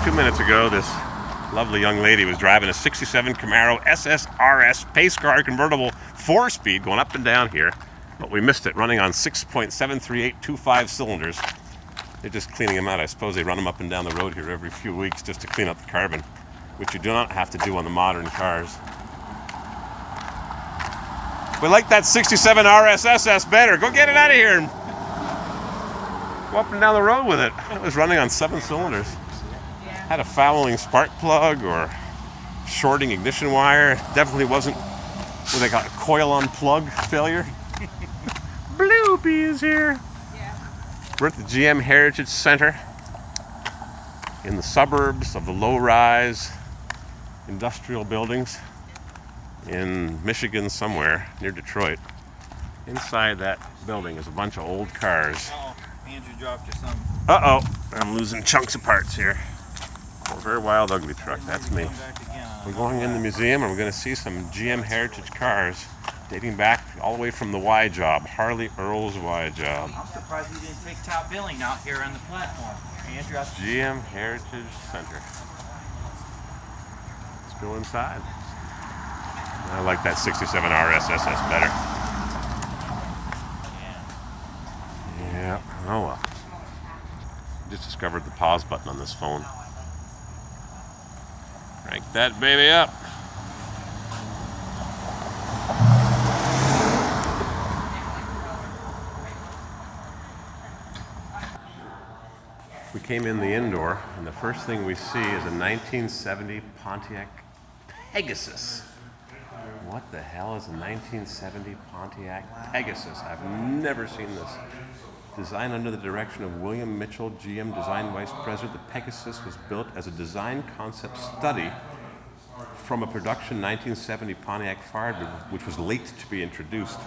2 minutes ago, this lovely young lady was driving a 67 Camaro SSRS pace car convertible 4-speed going up and down here, but we missed it, running on 6.73825 cylinders. They're just cleaning them out. I suppose they run them up and down the road here every few weeks just to clean up the carbon, which you do not have to do on the modern cars. We like that 67 RSSS better. Go get it out of here and go up and down the road with it. It was running on 7 cylinders. Had a fouling spark plug or shorting ignition wire. Definitely wasn't what they got, a coil on plug failure. Bloopy is here. We're at the GM Heritage Center in the suburbs of the low-rise industrial buildings in Michigan somewhere near Detroit. Inside that building is a bunch of old cars. Andrew dropped you some. Uh-oh, I'm losing chunks of parts here. Corvair Wild Ugly truck, that's me. We're going in the museum and we're going to see some GM Heritage cars dating back all the way from the Y job, Harley Earl's Y job. I'm surprised you didn't take top billing out here on the platform. Andrew, GM Heritage Center. Let's go inside. I like that 67 RSSS better. Yeah, oh well. Just discovered the pause button on this phone. Crank that baby up. We came in the indoor, and the first thing we see is a 1970 Pontiac Pegasus. What the hell is a 1970 Pontiac Pegasus? I've never seen this. Designed under the direction of William Mitchell, GM Design Vice President, the Pegasus was built as a design concept study from a production 1970 Pontiac Firebird, which was late to be introduced.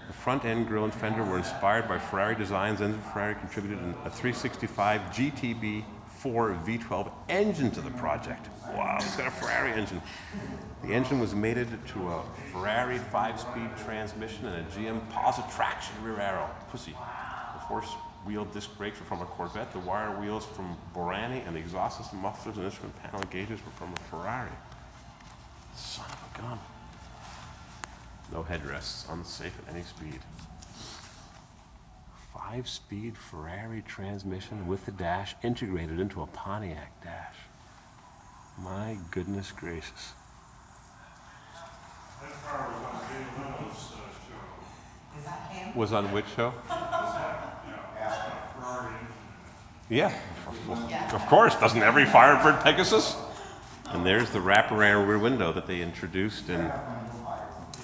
The front end grille and fender were inspired by Ferrari designs, and Ferrari contributed a 365 GTB 4 V12 engine to the project. Wow, it's got a Ferrari engine. The engine was mated to a Ferrari 5-speed transmission and a GM positive traction rear arrow. Pussy. The force-wheel disc brakes were from a Corvette, the wire wheels from Borani, and the exhaust system, mufflers, and instrument panel gauges were from a Ferrari. Son of a gun. No headrests, unsafe at any speed. 5-speed Ferrari transmission with the dash integrated into a Pontiac dash. My goodness gracious. That car was on Dave Leno's show. Is that him? Was on which show? Yeah, of course. Doesn't every Firebird Pegasus? And there's the wraparound rear window that they introduced in,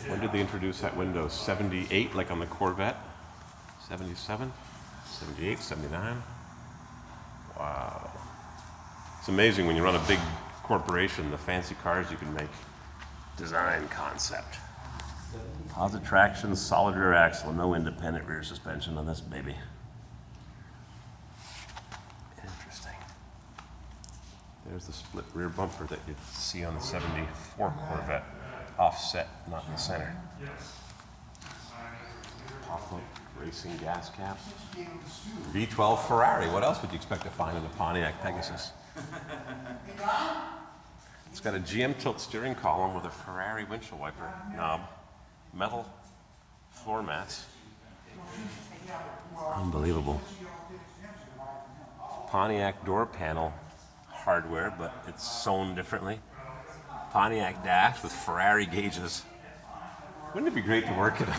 when did they introduce that window? 78, like on the Corvette? 77? 78, 79? Wow. It's amazing when you run a big corporation, the fancy cars you can make. Design concept. Positive traction, solid rear axle, no independent rear suspension on this baby. Interesting. There's the split rear bumper that you see on the 74 Corvette. Offset, not in the center. Pop-up racing gas cap. V12 Ferrari. What else would you expect to find in a Pontiac Pegasus? It's got a GM tilt steering column with a Ferrari windshield wiper knob, metal floor mats. Unbelievable. Pontiac door panel hardware, but it's sewn differently. Pontiac dash with Ferrari gauges. Wouldn't it be great to work in a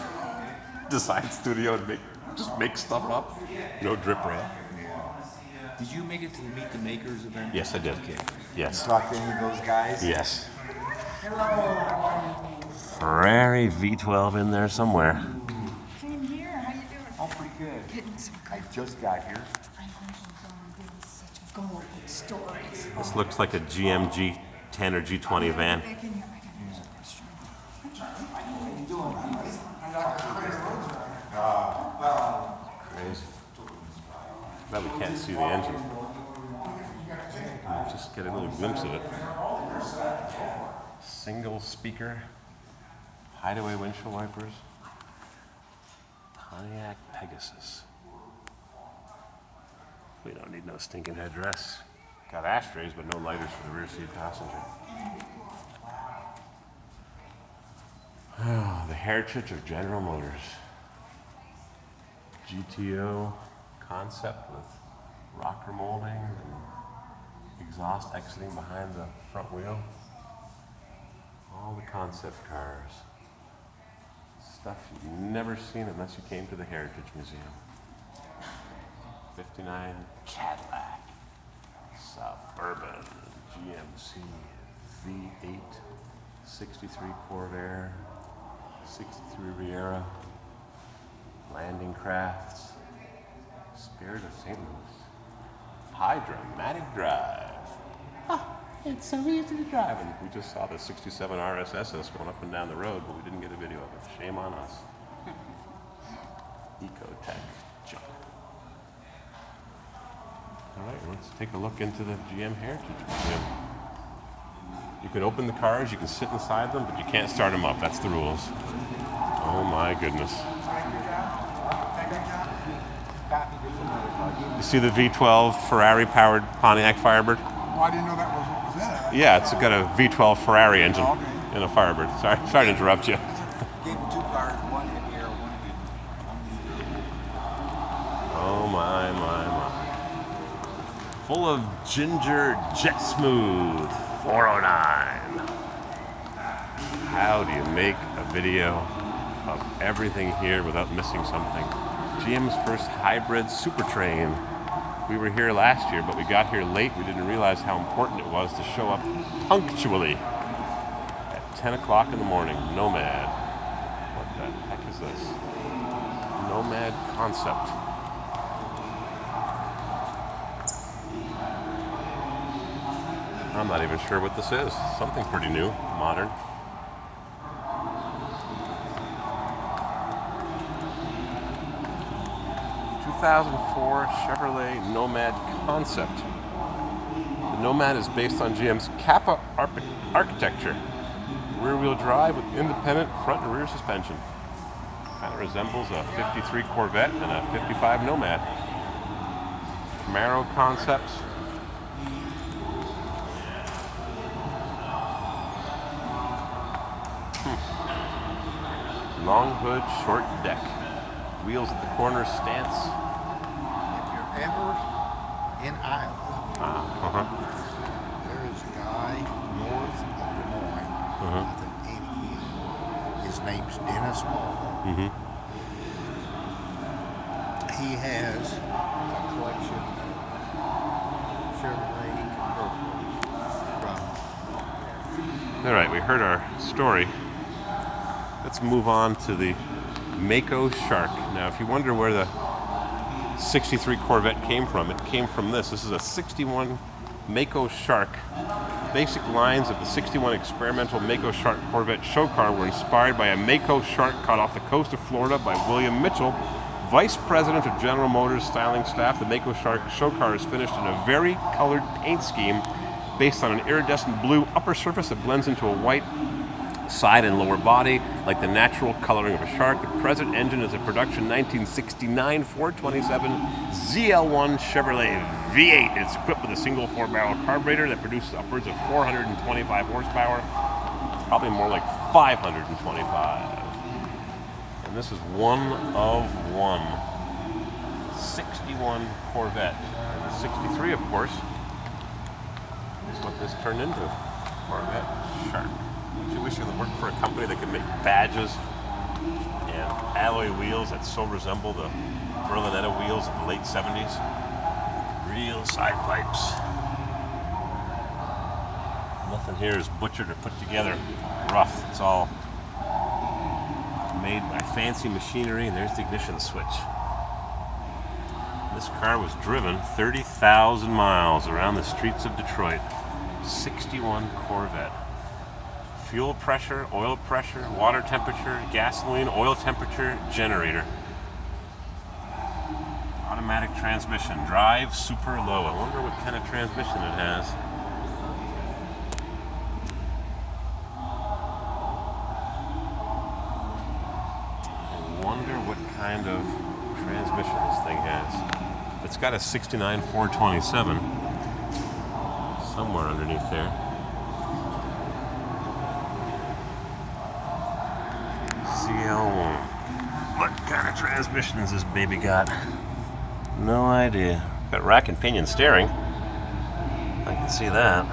design studio and just make stuff up? No drip rail. Did you make it to the Meet the Makers event? Yes, I did. Okay. Yes. Talk to any of those guys? Yes. Ferrari V12 in there somewhere. Same here. How you doing? Oh, pretty good. Getting some I just got here. I heard such golden stories. This looks like a GM G10 or G20 van. Back in here. I gotta use the restroom. Crazy. Well, we can't see the engine. Just get a little glimpse of it. Single speaker, hideaway windshield wipers, Pontiac Pegasus. We don't need no stinking headrest. Got ashtrays, but no lighters for the rear seat passenger. Oh, the heritage of General Motors. GTO concept with rocker molding and exhaust exiting behind the front wheel. All the concept cars. Stuff you've never seen unless you came to the Heritage Museum. 59 Cadillac, Suburban, GMC, V8, 63 Corvair, 63 Riera, Landing Crafts, Spirit of St. Louis, Hydra-matic drive. It's so easy to drive. And we just saw the 67 RSSs going up and down the road, but we didn't get a video of it. Shame on us. Ecotech junk. All right, let's take a look into the GM Heritage Museum. You can open the cars, you can sit inside them, but you can't start them up. That's the rules. Oh my goodness. You see the V12 Ferrari-powered Pontiac Firebird? Oh, I didn't know that was in it. Yeah, it's got a V12 Ferrari engine in a Firebird. Sorry to interrupt you. Gave him 2 cars, one in here, one in. Oh my. Full of ginger jet smooth 409. How do you make a video of everything here without missing something? GM's first hybrid super train. We were here last year, but we got here late. We didn't realize how important it was to show up punctually at 10 o'clock in the morning. Nomad. What the heck is this? Nomad concept. I'm not even sure what this is. Something pretty new, modern. ...2004 Chevrolet Nomad concept. The Nomad is based on GM's Kappa architecture. Rear-wheel drive with independent front and rear suspension. Kind of resembles a 53 Corvette and a 55 Nomad. Camaro concepts. Long hood, short deck. Wheels at the corner stance. If you're ever in Iowa, there is a guy north of Des Moines, I think 80 years. His name's Dennis Hall. He has a collection of Chevrolet convertibles from. All right, we heard our story. Let's move on to the Mako Shark. Now, if you wonder where the 63 Corvette came from, it came from this. This is a 61 Mako Shark. Basic lines of the 61 experimental Mako Shark Corvette show car were inspired by a Mako Shark caught off the coast of Florida by William Mitchell, Vice President of General Motors styling staff. The Mako Shark show car is finished in a very colored paint scheme based on an iridescent blue upper surface that blends into a white side and lower body, like the natural coloring of a shark. The present engine is a production 1969 427 ZL1 Chevrolet V8. It's equipped with a single 4-barrel carburetor that produces upwards of 425 horsepower, probably more like 525. And this is one of one. 61 Corvette. And the 63, of course, is what this turned into. Corvette Shark. Don't you wish you worked for a company that could make badges and alloy wheels that so resemble the Berlinetta wheels of the late 70s? Real side pipes. Nothing here is butchered or put together rough. It's all made by fancy machinery, and there's the ignition switch. This car was driven 30,000 miles around the streets of Detroit. 61 Corvette. Fuel pressure, oil pressure, water temperature, gasoline, oil temperature, generator. Automatic transmission, drive super low. I wonder what kind of transmission it has. I wonder what kind of transmission this thing has. It's got a 69 427. somewhere underneath there. CL1. What kind of transmission has this baby got? No idea. Got rack and pinion steering. I can see that.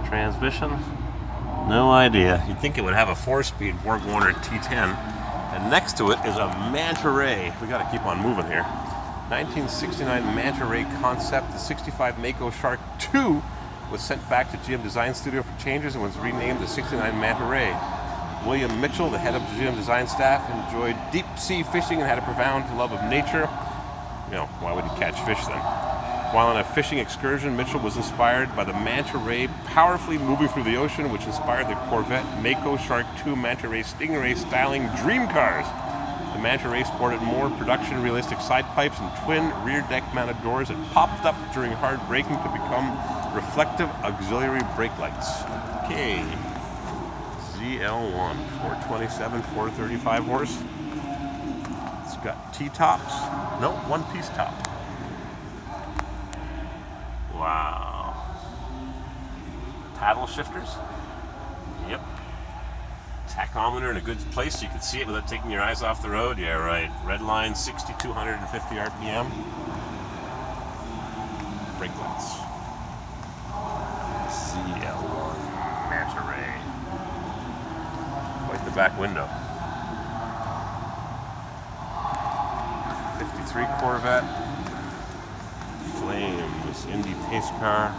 Transmission? No idea. You'd think it would have a 4-speed Borg Warner T10. And next to it is a Manta Ray. We gotta keep on moving here. 1969 Manta Ray concept. The 65 Mako Shark 2 was sent back to GM Design Studio for changes and was renamed the 69 Manta Ray. William Mitchell, the head of the GM Design staff, enjoyed deep sea fishing and had a profound love of nature. You know, why would he catch fish then? While on a fishing excursion, Mitchell was inspired by the Manta Ray powerfully moving through the ocean, which inspired the Corvette Mako Shark 2 Manta Ray Stingray styling dream cars. The Manta Ray sported more production realistic side pipes and twin rear deck mounted doors that popped up during hard braking to become reflective auxiliary brake lights. Okay. ZL1, 427, 435 horse. It's got T-tops. No, one-piece top. Wow. Paddle shifters. Yep. Tachometer in a good place so you can see it without taking your eyes off the road. Yeah, right. Red line, 6,250 RPM. Brake lights. ZL1 Manta Ray. Quite the back window. 53 Corvette. Flames, Indy pace car.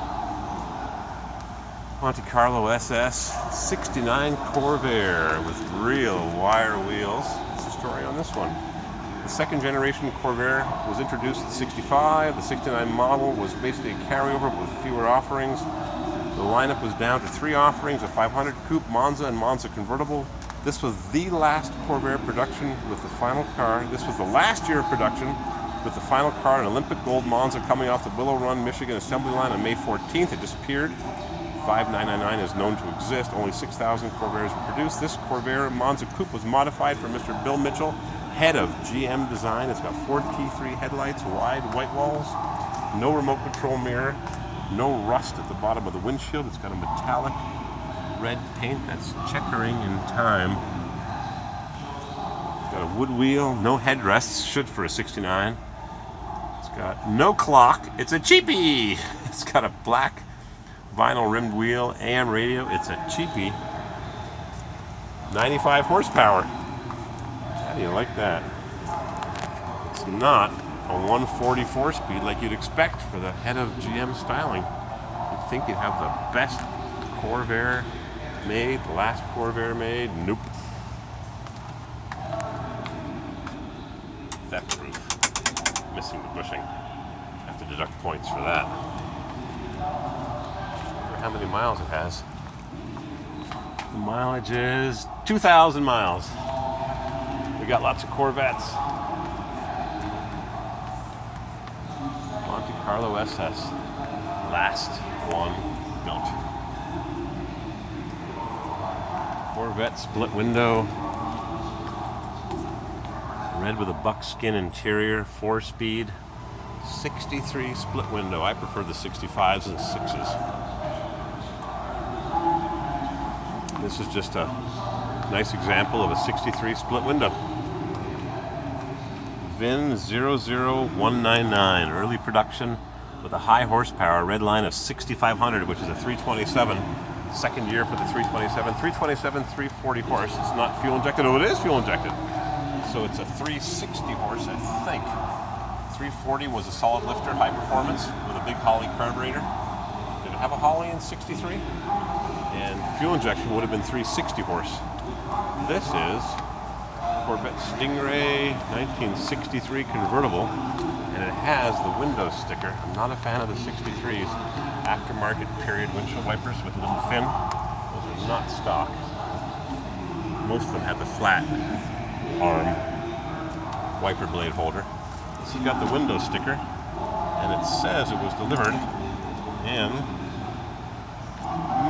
Monte Carlo SS. 69 Corvair with real wire wheels. What's the story on this one? The second generation Corvair was introduced in 65. The 69 model was basically a carryover with fewer offerings. The lineup was down to 3 offerings, a 500 coupe, Monza, and Monza convertible. This was the last Corvair production with the final car. This was the last year of production with the final car, an Olympic gold Monza coming off the Willow Run, Michigan assembly line on May 14th. It disappeared. 5999 is known to exist. Only 6,000 Corvairs were produced. This Corvair Monza coupe was modified for Mr. Bill Mitchell, head of GM Design. It's got 4 T3 headlights, wide white walls, no remote control mirror, no rust at the bottom of the windshield. It's got a metallic red paint that's checkering in time. It's got a wood wheel, no headrests, should for a 69. It's got no clock. It's a cheapie. It's got a black vinyl rimmed wheel, AM radio. It's a cheapie. 95 horsepower. How do you like that? It's not a 144 speed like you'd expect for the head of GM styling. You'd think you'd have the best Corvair made, the last Corvair made. Nope. Theft proof. Missing the bushing. Have to deduct points for that. How many miles it has. The mileage is 2,000 miles. We got lots of Corvettes. Monte Carlo SS. Last one built. Corvette split window. Red with a buckskin interior, 4-speed. 63 split window. I prefer the 65s and 6s. This is just a nice example of a 63 split window. VIN 00199, early production with a high horsepower, red line of 6,500, which is a 327. Second year for the 327. 327, 340 horse. It's not fuel injected. Oh, it is fuel injected. So it's a 360 horse, I think. 340 was a solid lifter, high performance with a big Holley carburetor. Did it have a Holley in 63? And fuel injection would have been 360 horse. This is Corvette Stingray 1963 convertible, and it has the window sticker. I'm not a fan of the 63s. Aftermarket period windshield wipers with a little fin. Those are not stock. Most of them have the flat arm wiper blade holder. This has got the window sticker, and it says it was delivered in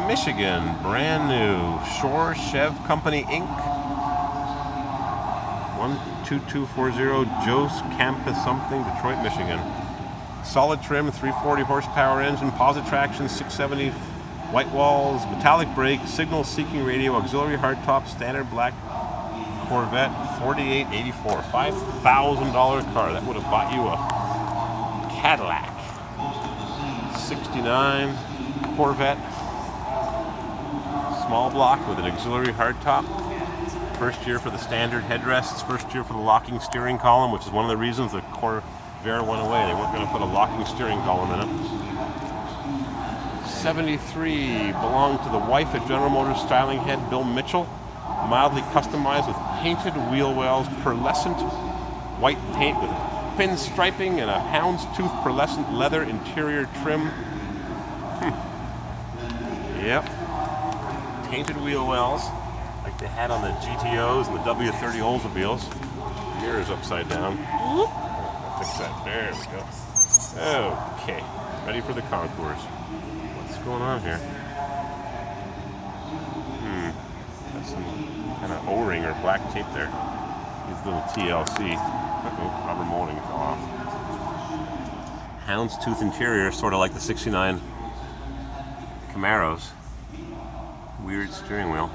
Michigan, brand new. Shore Chev Company Inc. 12240 Joe's Campus something, Detroit, Michigan. Solid trim, 340 horsepower engine, positive traction, 670 white walls, metallic brake, signal seeking radio, auxiliary hardtop, standard black Corvette, 4884, $5,000 car. That would have bought you a Cadillac. 69 Corvette, small block with an auxiliary hardtop. First year for the standard headrests, first year for the locking steering column, which is one of the reasons the Corvair went away. They weren't going to put a locking steering column in it. 73 belonged to the wife at General Motors styling head Bill Mitchell. Mildly customized with painted wheel wells, pearlescent white paint with pinstriping and a houndstooth pearlescent leather interior trim. Yep. Painted wheel wells like they had on the GTOs and the W30 Oldsmobiles. Mirrors upside down. I'll fix that. There we go. Okay. Ready for the concours. What's going on here? That's some kind of O-ring or black tape there. These little TLC. Uh-oh, rubber molding fell off. Houndstooth interior, sort of like the 69 Camaros. Weird steering wheel.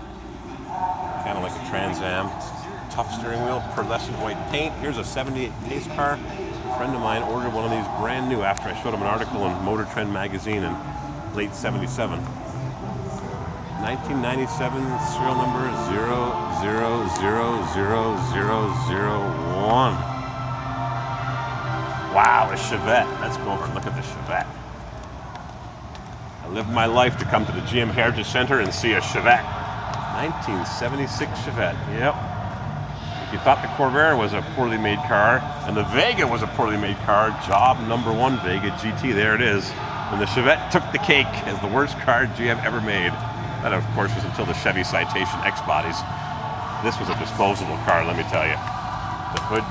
Kind of like a Trans Am. Tough steering wheel, pearlescent white paint. Here's a 78 pace car. A friend of mine ordered one of these brand new after I showed him an article in Motor Trend magazine in late 77. 1997 serial number 0000001. Wow, a Chevette. Let's go over and look at the Chevette. I lived my life to come to the GM Heritage Center and see a Chevette. 1976 Chevette, yep. If you thought the Corvair was a poorly made car and the Vega was a poorly made car, job number one Vega GT, there it is. And the Chevette took the cake as the worst car GM ever made. That, of course, was until the Chevy Citation X-Bodies. This was a disposable car, let me tell you. The hood,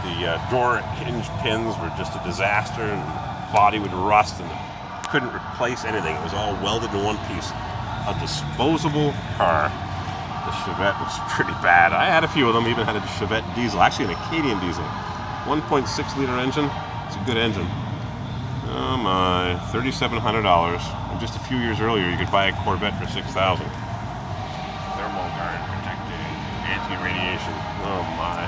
the door hinge pins were just a disaster, and the body would rust, and couldn't replace anything. It was all welded in one piece. A disposable car. The Chevette was pretty bad. I had a few of them, even had a Chevette diesel, actually an Acadian diesel. 1.6 liter engine. It's a good engine. Oh my, $3,700. And just a few years earlier, you could buy a Corvette for $6,000. Thermal guard protected, anti-radiation. Oh my.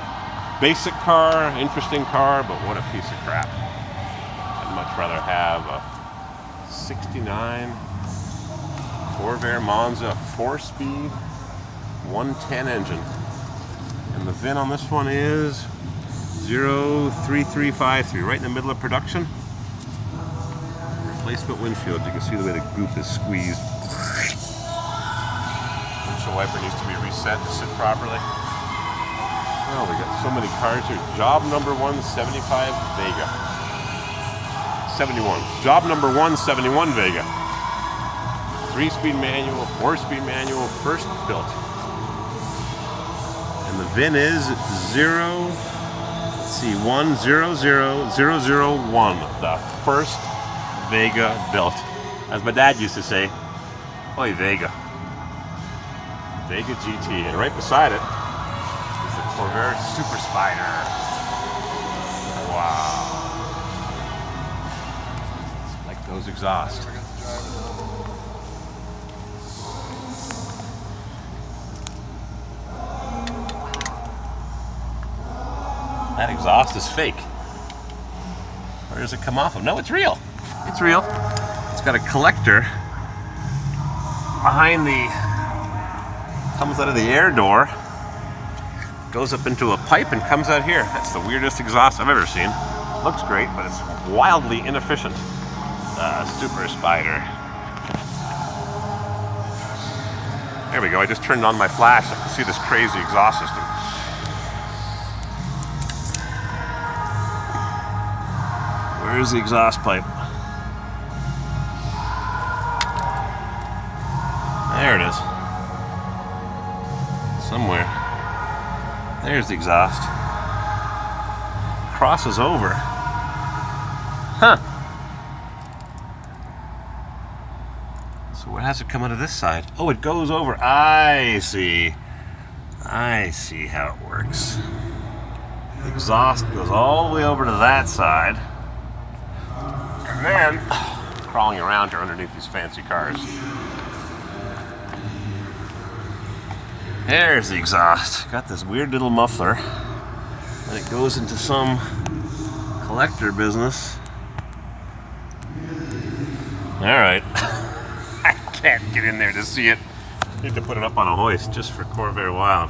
Basic car, interesting car, but what a piece of crap. I'd much rather have a 69 Corvair Monza 4-speed 110 engine. And the VIN on this one is 03353, right in the middle of production. Replacement windshield. You can see the way the goop is squeezed. Windshield wiper needs to be reset to sit properly. Oh, we got so many cars here. Job number 175 Vega. 71. Job number 171 Vega. 3-speed manual, 4-speed manual, first built. And the VIN is 100001. The first Vega built. As my dad used to say, "Oi, Vega." Vega GT. And right beside it is the Corvair Super Spider. Wow. It's like those exhausts. That exhaust is fake. Where does it come off of? No, it's real. It's real. It's got a collector behind comes out of the air door, goes up into a pipe and comes out here. That's the weirdest exhaust I've ever seen. Looks great, but it's wildly inefficient. Super Spider. There we go. I just turned on my flash. I can see this crazy exhaust system. Where's the exhaust pipe? There it is. Somewhere. There's the exhaust. Crosses over. Huh. So where has it come out of this side? Oh, it goes over. I see. I see how it works. The exhaust goes all the way over to that side. And then, crawling around here underneath these fancy cars. There's the exhaust. Got this weird little muffler. And it goes into some collector business. Alright. I can't get in there to see it. Need to put it up on a hoist just for Corvair Wild.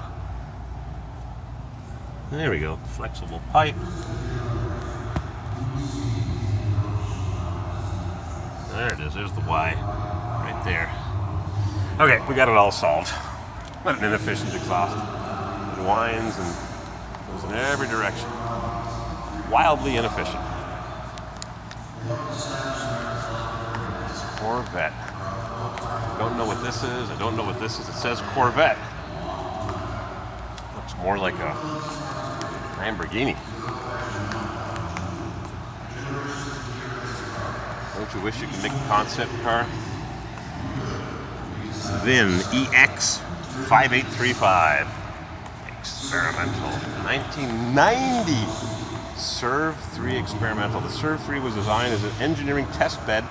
There we go. Flexible pipe. There it is. There's the Y. Right there. Okay, we got it all solved. What an inefficient exhaust. It whines and goes in every direction. Wildly inefficient. Corvette. Don't know what this is. I don't know what this is. It says Corvette. Looks more like a Lamborghini. Don't you wish you could make a concept car? VIN EX 5835. Experimental. 1990. Serve 3 Experimental. The Serve 3 was designed as an engineering test bed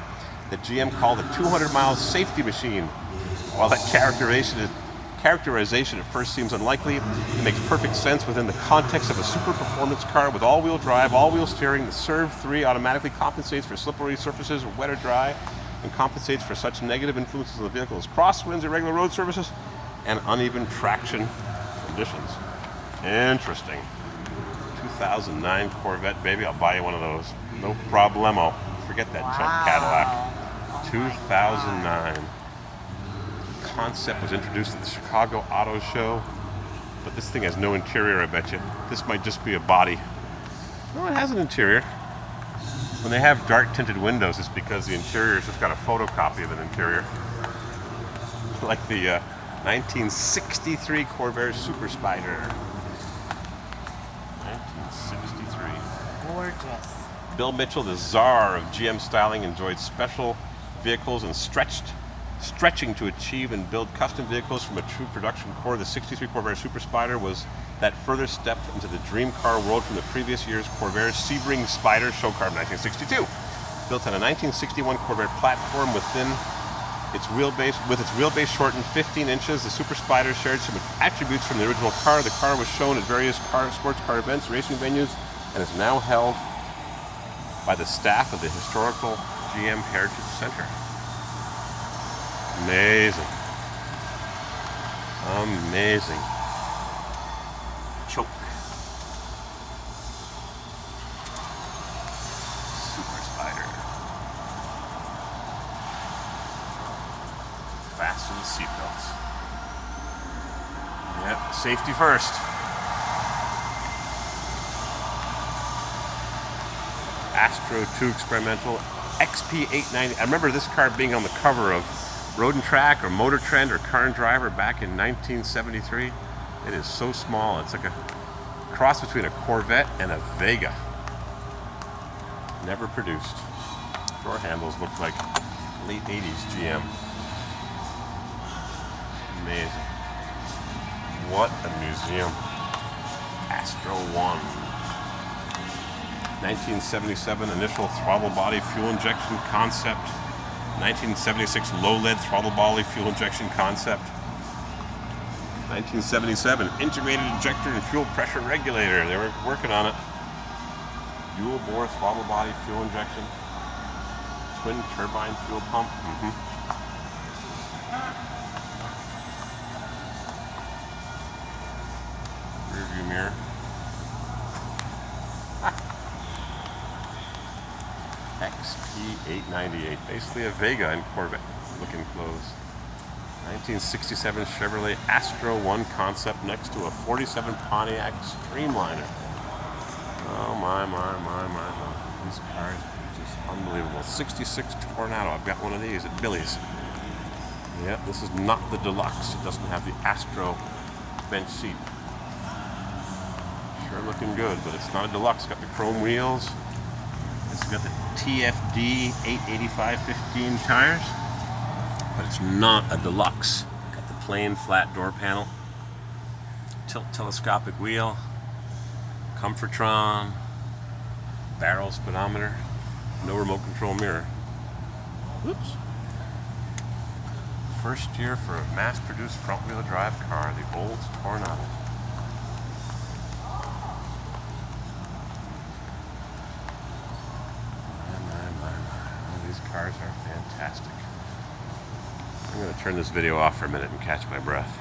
that GM called a 200-mile safety machine. While that characterization at first seems unlikely, it makes perfect sense within the context of a super performance car with all-wheel drive, all-wheel steering. The Serve 3 automatically compensates for slippery surfaces, wet or dry, and compensates for such negative influences on the vehicle as crosswinds, irregular road surfaces, and uneven traction conditions. Interesting. 2009 Corvette, baby. I'll buy you one of those. No problemo. Forget that junk Cadillac. 2009. The concept was introduced at the Chicago Auto Show, but this thing has no interior, I bet you. This might just be a body. No, it has an interior. When they have dark tinted windows, it's because the interior's just got a photocopy of an interior. Like the 1963 Corvair Super Spider. 1963. Gorgeous. Bill Mitchell, the czar of GM styling, enjoyed special vehicles and stretching to achieve and build custom vehicles from a true production core. The 63 Corvair Super Spider was that further step into the dream car world from the previous year's Corvair Sebring Spider show car of 1962. Built on a 1961 Corvair platform with its wheelbase shortened 15 inches, the Super Spider shared some attributes from the original car. The car was shown at various sports car events, racing venues, and is now held by the staff of the historical GM Heritage Center. Amazing. Amazing. Choke. Super Spider. Fasten seatbelts. Yep, safety first. Astro 2 Experimental XP890. I remember this car being on the cover of Road and Track or Motor Trend or Car and Driver back in 1973. It is so small. It's like a cross between a Corvette and a Vega. Never produced. Door handles look like late 80s GM. Amazing. What a museum. Astro 1. 1977 initial throttle body fuel injection concept. 1976 low lead throttle body fuel injection concept. 1977 integrated injector and fuel pressure regulator. They were working on it. Dual bore throttle body fuel injection. Twin turbine fuel pump. Rear view mirror. XP898, basically a Vega in Corvette looking clothes. 1967 Chevrolet Astro 1 concept next to a 47 Pontiac Streamliner. Oh my. These cars are just unbelievable. 66 Tornado, I've got one of these at Billy's. Yep, this is not the deluxe. It doesn't have the Astro bench seat. Sure looking good, but it's not a deluxe. Got the chrome wheels. It's got the TFD 885/15 tires, but it's not a deluxe. Got the plain flat door panel, tilt telescopic wheel, Comfortron, barrel speedometer. No remote control mirror. Oops. First year for a mass-produced front-wheel drive car, the Olds Tornado. My. Oh, these cars are fantastic. I'm going to turn this video off for a minute and catch my breath.